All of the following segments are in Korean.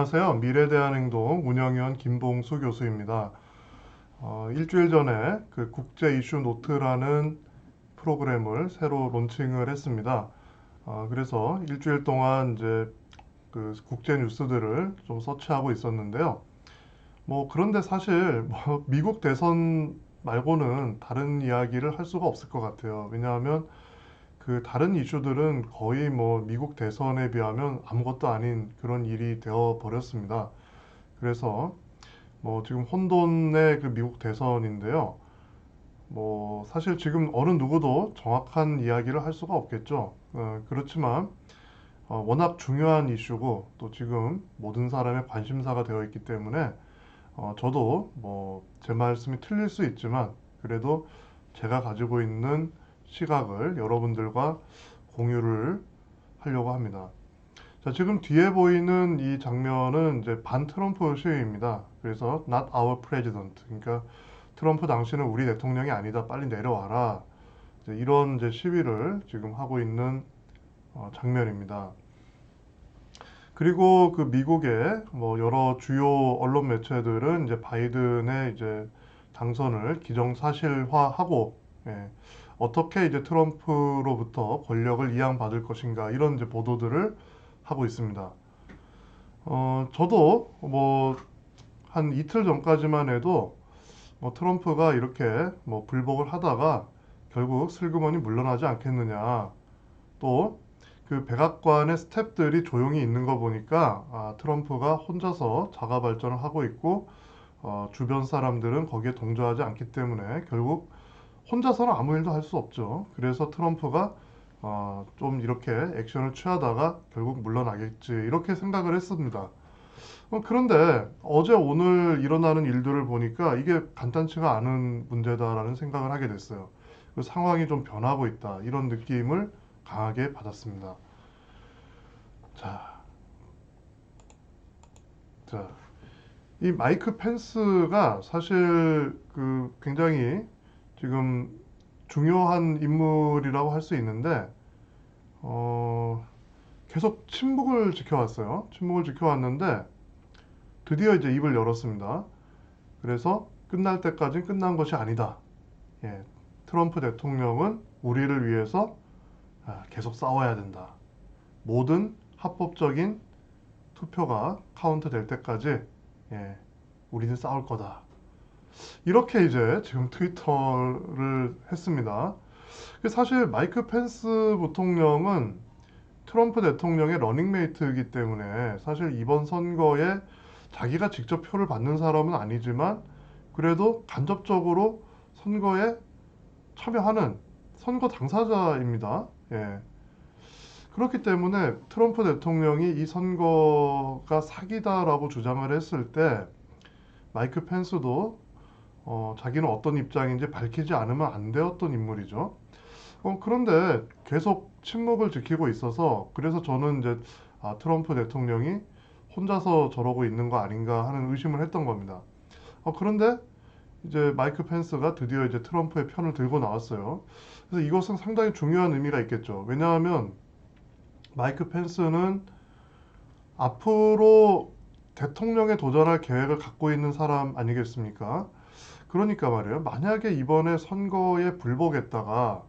안녕하세요. 미래대한행동 운영위원 김봉수 교수입니다. 일주일 전에 그 국제 이슈 노트라는 프로그램을 새로 론칭을 했습니다. 그래서 일주일 동안 이제 그 국제 뉴스들을 좀 서치하고 있었는데요. 그런데 사실 미국 대선 말고는 다른 이야기를 할 수가 없을 것 같아요. 왜냐하면 그 다른 이슈들은 거의 미국 대선에 비하면 아무것도 아닌 그런 일이 되어 버렸습니다. 그래서 지금 혼돈의 그 미국 대선인데요. 사실 지금 어느 누구도 정확한 이야기를 할 수가 없겠죠. 그렇지만 워낙 중요한 이슈고 또 지금 모든 사람의 관심사가 되어 있기 때문에 저도 제 말씀이 틀릴 수 있지만 그래도 제가 가지고 있는 시각을 여러분들과 공유를 하려고 합니다. 자, 지금 뒤에 보이는 이 장면은 이제 반 트럼프 시위입니다. 그래서 Not our president. 그러니까 트럼프 당신은 우리 대통령이 아니다. 빨리 내려와라. 이런 이제 시위를 지금 하고 있는 장면입니다. 그리고 그 미국의 여러 주요 언론 매체들은 이제 바이든의 이제 당선을 기정사실화하고, 예, 어떻게 이제 트럼프로부터 권력을 이양받을 것인가 이런 이제 보도들을 하고 있습니다. 저도 한 이틀 전까지만 해도 트럼프가 이렇게 불복을 하다가 결국 슬그머니 물러나지 않겠느냐. 또 그 백악관의 스태프들이 조용히 있는 거 보니까 트럼프가 혼자서 자가 발전을 하고 있고 주변 사람들은 거기에 동조하지 않기 때문에 결국 혼자서는 아무 일도 할 수 없죠. 그래서 트럼프가 좀 이렇게 액션을 취하다가 결국 물러나겠지 이렇게 생각을 했습니다. 그런데 어제 오늘 일어나는 일들을 보니까 이게 간단치가 않은 문제다라는 생각을 하게 됐어요. 그 상황이 좀 변하고 있다 이런 느낌을 강하게 받았습니다. 자, 자, 이 마이크 펜스가 사실 그 굉장히 지금 중요한 인물이라고 할 수 있는데 계속 침묵을 지켜왔어요. 침묵을 지켜왔는데 드디어 이제 입을 열었습니다. 그래서 끝날 때까지 끝난 것이 아니다. 예, 트럼프 대통령은 우리를 위해서 계속 싸워야 된다. 모든 합법적인 투표가 카운트 될 때까지 우리는 싸울 거다. 이렇게 이제 지금 트위터를 했습니다. 사실 마이크 펜스 부통령은 트럼프 대통령의 러닝메이트이기 때문에 사실 이번 선거에 자기가 직접 표를 받는 사람은 아니지만 그래도 간접적으로 선거에 참여하는 선거 당사자입니다. 예. 그렇기 때문에 트럼프 대통령이 이 선거가 사기다라고 주장을 했을 때 마이크 펜스도 자기는 어떤 입장인지 밝히지 않으면 안 되었던 인물이죠. 그런데 계속 침묵을 지키고 있어서 그래서 저는 이제 트럼프 대통령이 혼자서 저러고 있는 거 아닌가 하는 의심을 했던 겁니다. 그런데 이제 마이크 펜스가 드디어 이제 트럼프의 편을 들고 나왔어요. 그래서 이것은 상당히 중요한 의미가 있겠죠. 왜냐하면 마이크 펜스는 앞으로 대통령에 도전할 계획을 갖고 있는 사람 아니겠습니까? 그러니까 말이에요. 만약에 이번에 선거에 불복했다가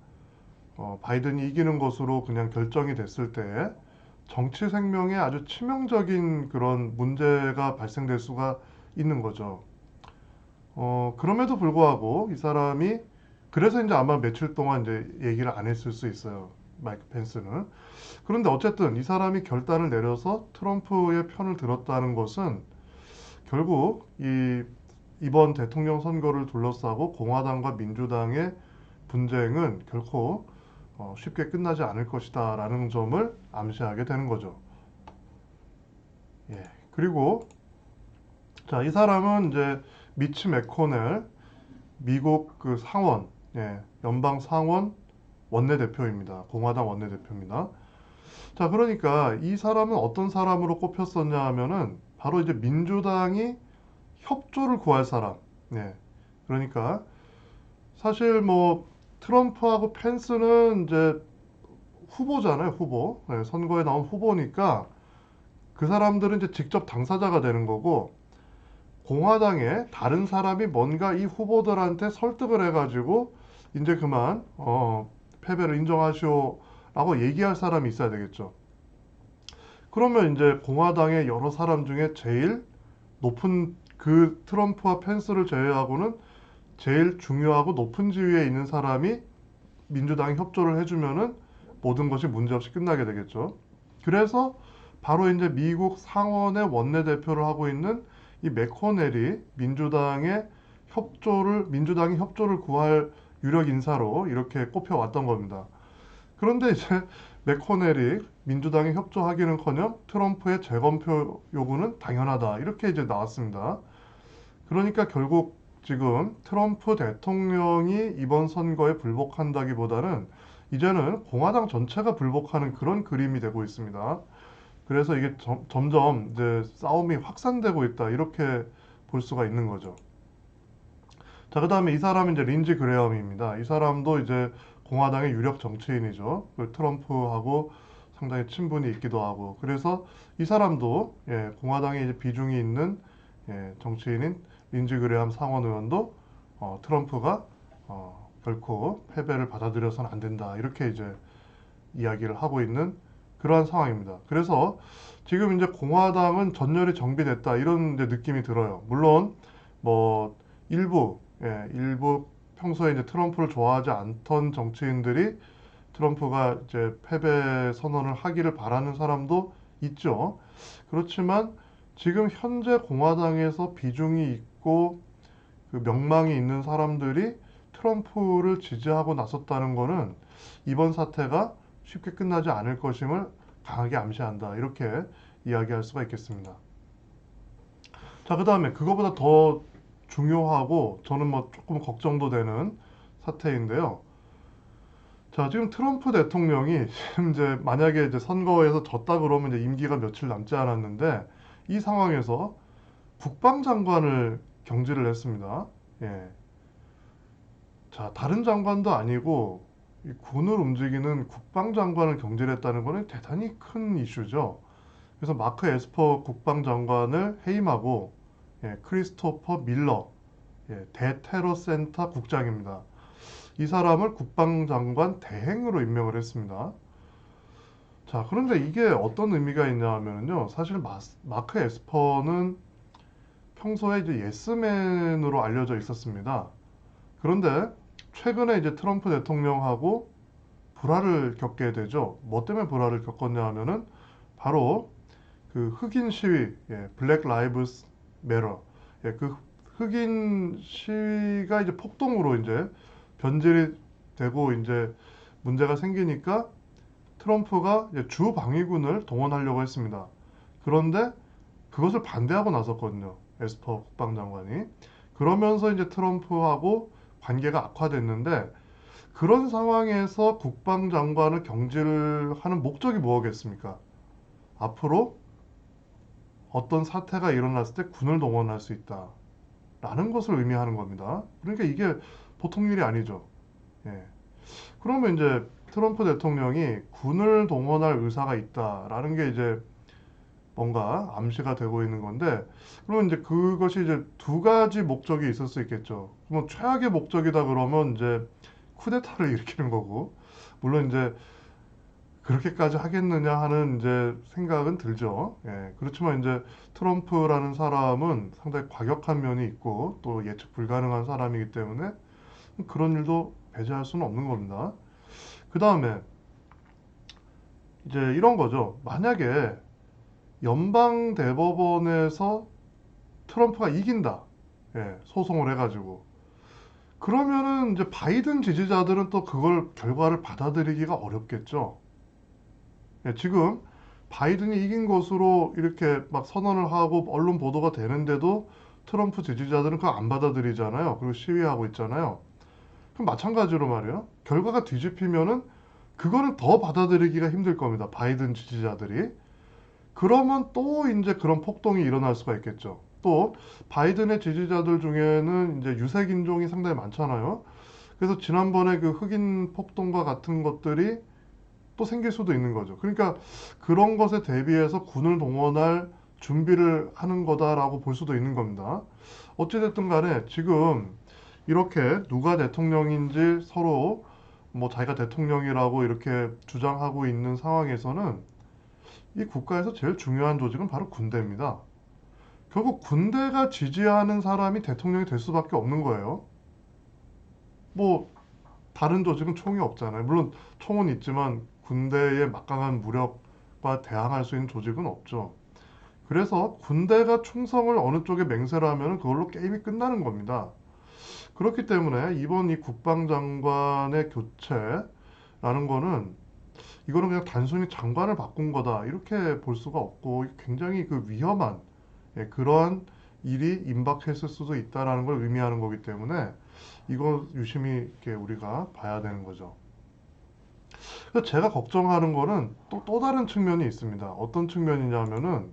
바이든이 이기는 것으로 그냥 결정이 됐을 때 정치 생명에 아주 치명적인 그런 문제가 발생될 수가 있는 거죠. 그럼에도 불구하고 이 사람이 그래서 이제 아마 며칠 동안 이제 얘기를 안 했을 수 있어요. 마이크 펜스는. 그런데 어쨌든 이 사람이 결단을 내려서 트럼프의 편을 들었다는 것은 결국 이번 대통령 선거를 둘러싸고 공화당과 민주당의 분쟁은 결코 쉽게 끝나지 않을 것이다라는 점을 암시하게 되는 거죠. 예. 그리고 자, 이 사람은 이제 미치 매코넬 미국 그 상원, 연방 상원 원내대표입니다. 공화당 원내대표입니다. 자, 그러니까 이 사람은 어떤 사람으로 꼽혔었냐 하면은 바로 이제 민주당이 협조를 구할 사람. 네. 그러니까 사실 트럼프하고 펜스는 이제 후보잖아요, 후보. 네, 선거에 나온 후보니까 그 사람들은 이제 직접 당사자가 되는 거고, 공화당에 다른 사람이 뭔가 이 후보들한테 설득을 해가지고 이제 그만 패배를 인정하시오라고 얘기할 사람이 있어야 되겠죠. 그러면 이제 공화당의 여러 사람 중에 제일 높은, 그 트럼프와 펜스를 제외하고는 제일 중요하고 높은 지위에 있는 사람이 민주당이 협조를 해주면은 모든 것이 문제없이 끝나게 되겠죠. 그래서 바로 이제 미국 상원의 원내대표를 하고 있는 이 맥코넬이 민주당이 협조를 구할 유력 인사로 이렇게 꼽혀왔던 겁니다. 그런데 이제 맥코넬이 민주당이 협조하기는커녕 트럼프의 재검표 요구는 당연하다, 이렇게 이제 나왔습니다. 그러니까 결국 지금 트럼프 대통령이 이번 선거에 불복한다기보다는 이제는 공화당 전체가 불복하는 그런 그림이 되고 있습니다. 그래서 이게 점점 이제 싸움이 확산되고 있다, 이렇게 볼 수가 있는 거죠. 자, 그 다음에 이 사람은 이제 린지 그레엄입니다. 이 사람도 이제 공화당의 유력 정치인이죠. 그 트럼프하고 상당히 친분이 있기도 하고. 그래서 이 사람도 공화당에 이제 비중이 있는 정치인인 린지 그레엄 상원 의원도 트럼프가 결코 패배를 받아들여서는 안 된다, 이렇게 이제 이야기를 하고 있는 그러한 상황입니다. 그래서 지금 이제 공화당은 전열이 정비됐다, 이런 이제 느낌이 들어요. 물론 뭐 일부 평소에 이제 트럼프를 좋아하지 않던 정치인들이 트럼프가 이제 패배 선언을 하기를 바라는 사람도 있죠. 그렇지만 지금 현재 공화당에서 비중이 있고 그 명망이 있는 사람들이 트럼프를 지지하고 나섰다는 것은 이번 사태가 쉽게 끝나지 않을 것임을 강하게 암시한다, 이렇게 이야기할 수가 있겠습니다. 자, 그 다음에 그거보다 더 중요하고 저는 뭐 조금 걱정도 되는 사태인데요. 자, 지금 트럼프 대통령이 지금 이제 만약에 이제 선거에서 졌다 그러면 이제 임기가 며칠 남지 않았는데, 이 상황에서 국방장관을 경질을 했습니다. 예. 자, 다른 장관도 아니고 이 군을 움직이는 국방장관을 경질했다는 것은 대단히 큰 이슈죠. 그래서 마크 에스퍼 국방장관을 해임하고 크리스토퍼 밀러 대테러센터 국장입니다. 이 사람을 국방장관 대행으로 임명을 했습니다. 자, 그런데 이게 어떤 의미가 있냐 하면요. 사실 마크 에스퍼는 평소에 이제 예스맨으로 알려져 있었습니다. 그런데 최근에 이제 트럼프 대통령하고 불화를 겪게 되죠. 뭐 때문에 불화를 겪었냐 하면은 바로 그 흑인 시위, 블랙 라이브스 매러, 그 흑인 시위가 이제 폭동으로 이제 변질이 되고 이제 문제가 생기니까 트럼프가 이제 주 방위군을 동원하려고 했습니다. 그런데 그것을 반대하고 나섰거든요. 에스퍼 국방장관이. 그러면서 이제 트럼프하고 관계가 악화됐는데, 그런 상황에서 국방장관을 경질하는 목적이 뭐겠습니까? 앞으로 어떤 사태가 일어났을 때 군을 동원할 수 있다, 라는 것을 의미하는 겁니다. 그러니까 이게 보통 일이 아니죠. 예. 그러면 이제 트럼프 대통령이 군을 동원할 의사가 있다라는 게 이제 뭔가 암시가 되고 있는 건데, 그러면 이제 그것이 이제 두 가지 목적이 있을 수 있겠죠. 뭐 최악의 목적이다 그러면 이제 쿠데타를 일으키는 거고, 물론 이제 그렇게까지 하겠느냐 하는 이제 생각은 들죠. 그렇지만 이제 트럼프라는 사람은 상당히 과격한 면이 있고 또 예측 불가능한 사람이기 때문에 그런 일도 배제할 수는 없는 겁니다. 그 다음에 이제 이런 거죠. 만약에 연방 대법원에서 트럼프가 이긴다, 소송을 해가지고, 그러면은 이제 바이든 지지자들은 또 그걸 결과를 받아들이기가 어렵겠죠. 지금 바이든이 이긴 것으로 이렇게 막 선언을 하고 언론 보도가 되는데도 트럼프 지지자들은 그거 안 받아들이잖아요. 그리고 시위하고 있잖아요. 그럼 마찬가지로 말이에요. 결과가 뒤집히면은 그거는 더 받아들이기가 힘들 겁니다. 바이든 지지자들이. 그러면 또 이제 그런 폭동이 일어날 수가 있겠죠. 또 바이든의 지지자들 중에는 이제 유색 인종이 상당히 많잖아요. 그래서 지난번에 그 흑인 폭동과 같은 것들이 또 생길 수도 있는 거죠. 그러니까 그런 것에 대비해서 군을 동원할 준비를 하는 거다라고 볼 수도 있는 겁니다. 어찌됐든 간에 지금 이렇게 누가 대통령인지 서로 뭐 자기가 대통령이라고 이렇게 주장하고 있는 상황에서는 이 국가에서 제일 중요한 조직은 바로 군대입니다. 결국 군대가 지지하는 사람이 대통령이 될 수밖에 없는 거예요. 뭐 다른 조직은 총이 없잖아요. 물론 총은 있지만 군대의 막강한 무력과 대항할 수 있는 조직은 없죠. 그래서 군대가 충성을 어느 쪽에 맹세를 하면 그걸로 게임이 끝나는 겁니다. 그렇기 때문에 이번 이 국방장관의 교체라는 거는 이거는 그냥 단순히 장관을 바꾼 거다 이렇게 볼 수가 없고 굉장히 그 위험한 그러한 일이 임박했을 수도 있다라는 걸 의미하는 거기 때문에 이거 유심히 이렇게 우리가 봐야 되는 거죠. 그래서 제가 걱정하는 거는 또 다른 측면이 있습니다. 어떤 측면이냐면은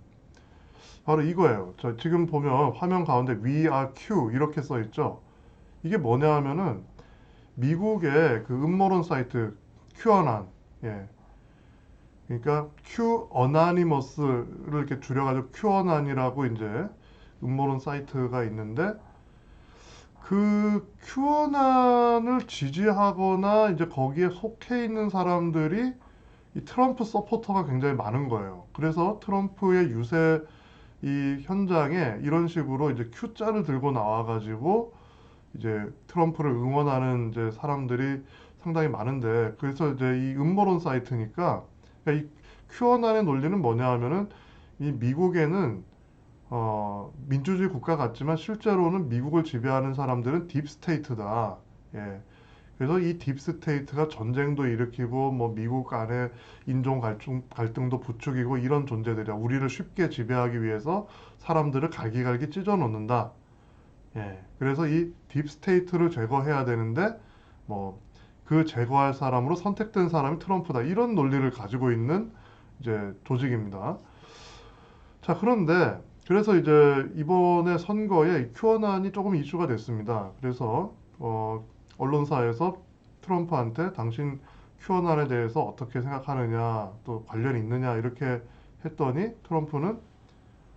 바로 이거예요. 저 지금 보면 화면 가운데 We are Q 이렇게 써 있죠. 이게 뭐냐 하면은 미국의 그 음모론 사이트 QAnon, 예. 그러니까 Q Anonymous를 이렇게 줄여가지고 QAnon이라고 이제 음모론 사이트가 있는데 그 QAnon을 지지하거나 이제 거기에 속해 있는 사람들이 이 트럼프 서포터가 굉장히 많은 거예요. 그래서 트럼프의 유세 이 현장에 이런 식으로 이제 Q자를 들고 나와가지고 이제 트럼프를 응원하는 이제 사람들이 상당히 많은데 그래서 이제 이 음모론 사이트니까 그러니까 이 QAnon의 논리는 뭐냐 하면은 이 미국에는 민주주의 국가 같지만 실제로는 미국을 지배하는 사람들은 딥스테이트다. 예. 그래서 이 딥스테이트가 전쟁도 일으키고 뭐 미국 안에 인종 갈등도 부추기고 이런 존재들이야. 우리를 쉽게 지배하기 위해서 사람들을 갈기갈기 찢어 놓는다. 예. 그래서 이 딥스테이트를 제거해야 되는데 뭐 그 제거할 사람으로 선택된 사람이 트럼프다. 이런 논리를 가지고 있는 이제 조직입니다. 자, 그런데 그래서 이제 이번에 선거에 QAnon이 조금 이슈가 됐습니다. 그래서 언론사에서 트럼프한테 당신 QAnon에 대해서 어떻게 생각하느냐, 또 관련이 있느냐 이렇게 했더니 트럼프는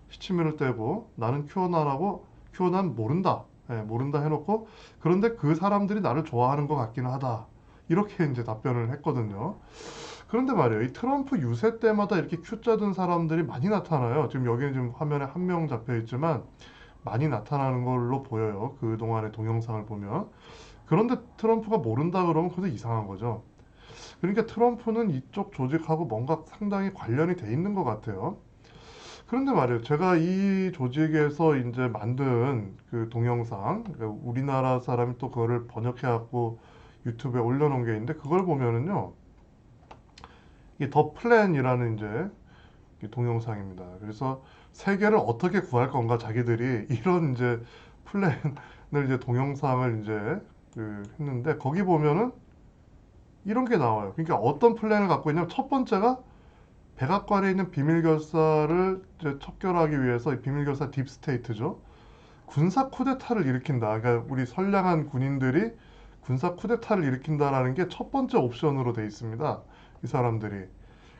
시치미를 떼고 나는 QAnon 모른다. 예, 모른다 해놓고 그런데 그 사람들이 나를 좋아하는 것 같기는 하다. 이렇게 이제 답변을 했거든요. 그런데 말이에요. 이 트럼프 유세 때마다 이렇게 Q자 든 사람들이 많이 나타나요. 지금 여기는 지금 화면에 한 명 잡혀 있지만 많이 나타나는 걸로 보여요. 그동안의 동영상을 보면. 그런데 트럼프가 모른다 그러면 그것도 이상한 거죠. 그러니까 트럼프는 이쪽 조직하고 뭔가 상당히 관련이 돼 있는 것 같아요. 그런데 말이에요. 제가 이 조직에서 이제 만든 그 동영상, 그러니까 우리나라 사람이 또 그거를 번역해갖고 유튜브에 올려놓은 게 있는데 그걸 보면은요. 이게 더 플랜이라는 이제 동영상입니다. 그래서 세계를 어떻게 구할 건가 자기들이 이런 이제 플랜을 이제 동영상을 이제 했는데 거기 보면은 이런 게 나와요. 그러니까 어떤 플랜을 갖고 있냐면 첫 번째가 백악관에 있는 비밀결사를 이제 척결하기 위해서 이 비밀결사 딥스테이트죠. 군사 쿠데타를 일으킨다. 그러니까 우리 선량한 군인들이 군사 쿠데타를 일으킨다라는 게 첫 번째 옵션으로 돼 있습니다. 이 사람들이.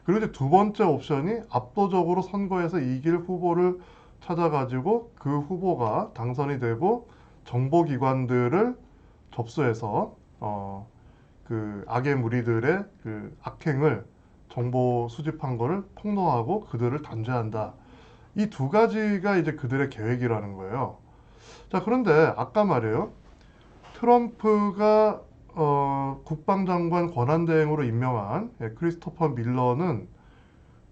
그리고 이제 두 번째 옵션이 압도적으로 선거에서 이길 후보를 찾아가지고 그 후보가 당선이 되고 정보기관들을 접수해서 그 악의 무리들의 그 악행을 정보 수집한 거를 폭로하고 그들을 단죄한다. 이 두 가지가 이제 그들의 계획이라는 거예요. 자, 그런데 아까 말이에요. 트럼프가 국방장관 권한대행으로 임명한 크리스토퍼 밀러는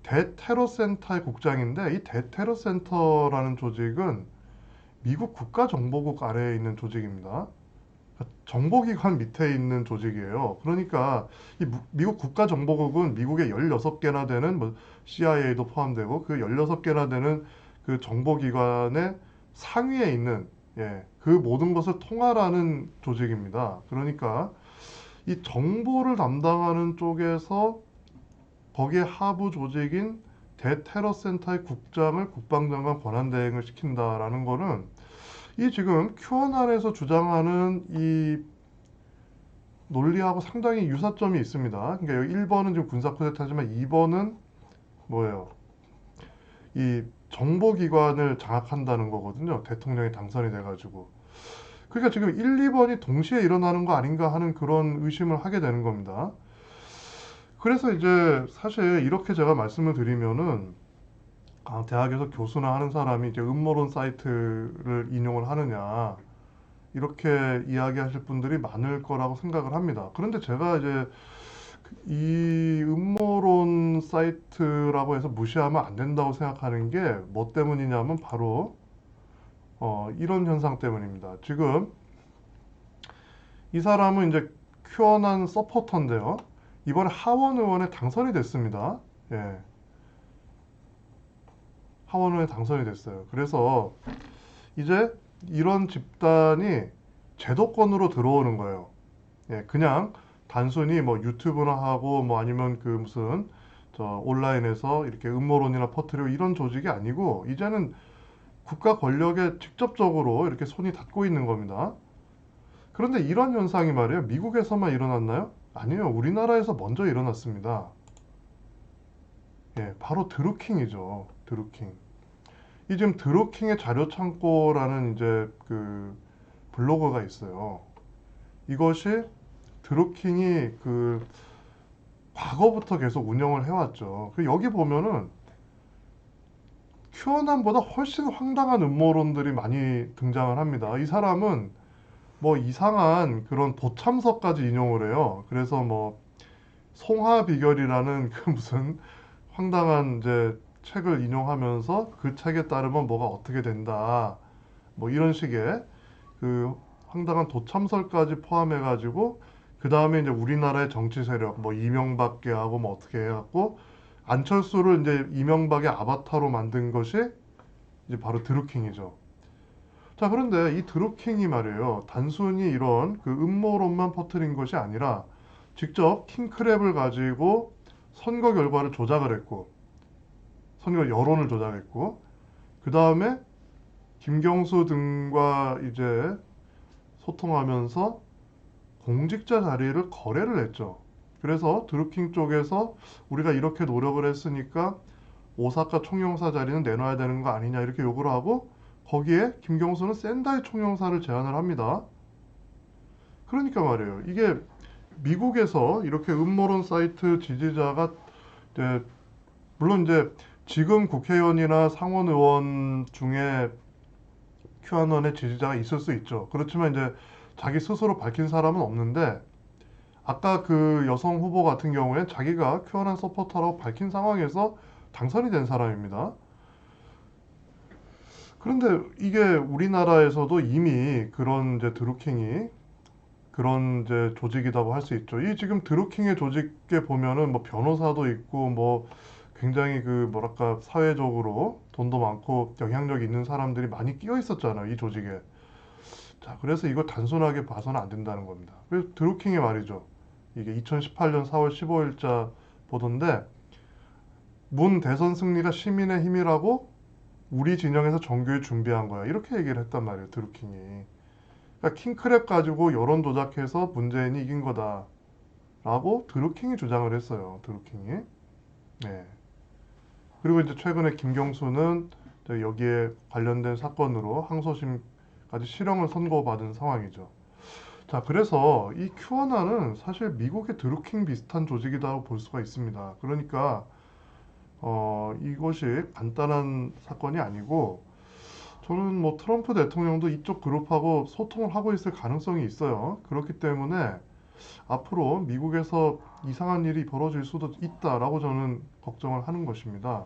대테러센터의 국장인데 이 대테러센터라는 조직은 미국 국가정보국 아래에 있는 조직입니다. 정보기관 밑에 있는 조직이에요. 그러니까 이 미국 국가정보국은 미국의 16개나 되는 뭐 CIA도 포함되고 그 16개나 되는 그 정보기관의 상위에 있는 그 모든 것을 통할하는 조직입니다. 그러니까 이 정보를 담당하는 쪽에서 거기에 하부 조직인 대테러센터의 국장을 국방장관 권한대행을 시킨다라는 거는 이 지금 QAnon에서 주장하는 이 논리하고 상당히 유사점이 있습니다. 그러니까 여기 1번은 지금 군사 쿠데타지만 2번은 뭐예요? 이 정보기관을 장악한다는 거거든요. 대통령이 당선이 돼가지고. 그러니까 지금 1, 2번이 동시에 일어나는 거 아닌가 하는 그런 의심을 하게 되는 겁니다. 그래서 이제 사실 이렇게 제가 말씀을 드리면은 대학에서 교수나 하는 사람이 이제 음모론 사이트를 인용을 하느냐 이렇게 이야기하실 분들이 많을 거라고 생각을 합니다. 그런데 제가 이제 이 음모론 사이트라고 해서 무시하면 안 된다고 생각하는 게 뭐 때문이냐면 바로 이런 현상 때문입니다. 지금 이 사람은 이제 큐어난 서포터인데요. 이번에 하원 의원에 당선이 됐습니다. 예, 하원 의원에 당선이 됐어요. 그래서 이제 이런 집단이 제도권으로 들어오는 거예요. 예, 그냥 단순히 뭐 유튜브나 하고 뭐 아니면 그 무슨 저 온라인에서 이렇게 음모론이나 퍼뜨리고 이런 조직이 아니고 이제는 국가 권력에 직접적으로 이렇게 손이 닿고 있는 겁니다. 그런데 이런 현상이 말이에요. 미국에서만 일어났나요? 아니에요. 우리나라에서 먼저 일어났습니다. 예, 바로 드루킹이죠. 드루킹. 이 지금 드루킹의 자료 창고라는 이제 그 블로그가 있어요. 이것이 드루킹이 그 과거부터 계속 운영을 해왔죠. 그 여기 보면은 큐어난보다 훨씬 황당한 음모론들이 많이 등장을 합니다. 이 사람은 뭐 이상한 그런 도참서까지 인용을 해요. 그래서 뭐 송화 비결이라는 그 무슨 황당한 이제 책을 인용하면서 그 책에 따르면 뭐가 어떻게 된다. 뭐 이런 식의 그 황당한 도참설까지 포함해가지고 그 다음에 이제 우리나라의 정치 세력 뭐 이명박계하고 뭐 어떻게 해갖고 안철수를 이제 이명박의 아바타로 만든 것이 이제 바로 드루킹이죠. 자, 그런데 이 드루킹이 말이에요. 단순히 이런 그 음모론만 퍼뜨린 것이 아니라 직접 킹크랩을 가지고 선거 결과를 조작을 했고, 선거 여론을 조작했고, 그 다음에 김경수 등과 이제 소통하면서 공직자 자리를 거래를 했죠. 그래서 드루킹 쪽에서 우리가 이렇게 노력을 했으니까 오사카 총영사 자리는 내놔야 되는 거 아니냐 이렇게 요구를 하고 거기에 김경수는 센다이 총영사를 제안을 합니다. 그러니까 말이에요. 이게 미국에서 이렇게 음모론 사이트 지지자가 이제 물론 이제 지금 국회의원이나 상원 의원 중에 큐아논의 지지자가 있을 수 있죠. 그렇지만 이제 자기 스스로 밝힌 사람은 없는데 아까 그 여성 후보 같은 경우에 자기가 큐아논 서포터라고 밝힌 상황에서 당선이 된 사람입니다. 그런데 이게 우리나라에서도 이미 그런 이제 드루킹이 그런 이제 조직이라고 할 수 있죠. 이 지금 드루킹의 조직에 보면은 뭐 변호사도 있고 뭐 굉장히 그 뭐랄까 사회적으로 돈도 많고 영향력 있는 사람들이 많이 끼어 있었잖아요. 이 조직에. 자, 그래서 이거 단순하게 봐서는 안 된다는 겁니다. 그래서 드루킹이 말이죠. 이게 2018년 4월 15일자 보도인데 문 대선 승리가 시민의 힘이라고 우리 진영에서 정교히 준비한 거야. 이렇게 얘기를 했단 말이에요. 드루킹이. 그러니까 킹크랩 가지고 여론 조작해서 문재인이 이긴 거다라고 드루킹이 주장을 했어요. 드루킹이. 네. 그리고 이제 최근에 김경수는 여기에 관련된 사건으로 항소심까지 실형을 선고받은 상황이죠. 자, 그래서 이 큐어나는 사실 미국의 드루킹 비슷한 조직이라고 볼 수가 있습니다. 그러니까 이것이 간단한 사건이 아니고 저는 뭐 트럼프 대통령도 이쪽 그룹하고 소통을 하고 있을 가능성이 있어요. 그렇기 때문에 앞으로 미국에서 이상한 일이 벌어질 수도 있다라고 저는 걱정을 하는 것입니다.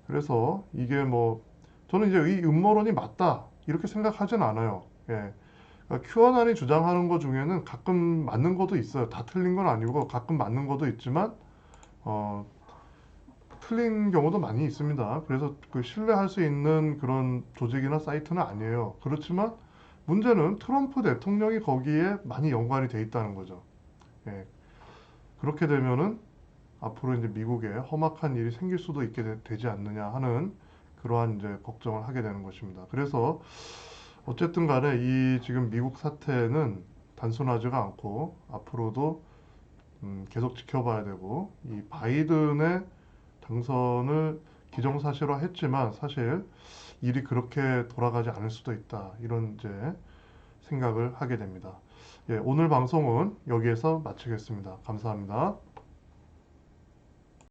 그래서 이게 뭐 저는 이제 이 음모론이 맞다 이렇게 생각하진 않아요. 예. 그러니까 큐어난이 주장하는 것 중에는 가끔 맞는 것도 있어요. 다 틀린 건 아니고 가끔 맞는 것도 있지만 어, 틀린 경우도 많이 있습니다. 그래서 그 신뢰할 수 있는 그런 조직이나 사이트는 아니에요. 그렇지만 문제는 트럼프 대통령이 거기에 많이 연관이 돼 있다는 거죠. 예. 그렇게 되면은 앞으로 이제 미국에 험악한 일이 생길 수도 있게 되지 않느냐 하는 그러한 이제 걱정을 하게 되는 것입니다. 그래서 어쨌든 간에 이 지금 미국 사태는 단순하지가 않고 앞으로도 계속 지켜봐야 되고, 이 바이든의 당선을 기정사실화했지만 사실 일이 그렇게 돌아가지 않을 수도 있다, 이런 이제 생각을 하게 됩니다. 예, 오늘 방송은 여기에서 마치겠습니다. 감사합니다.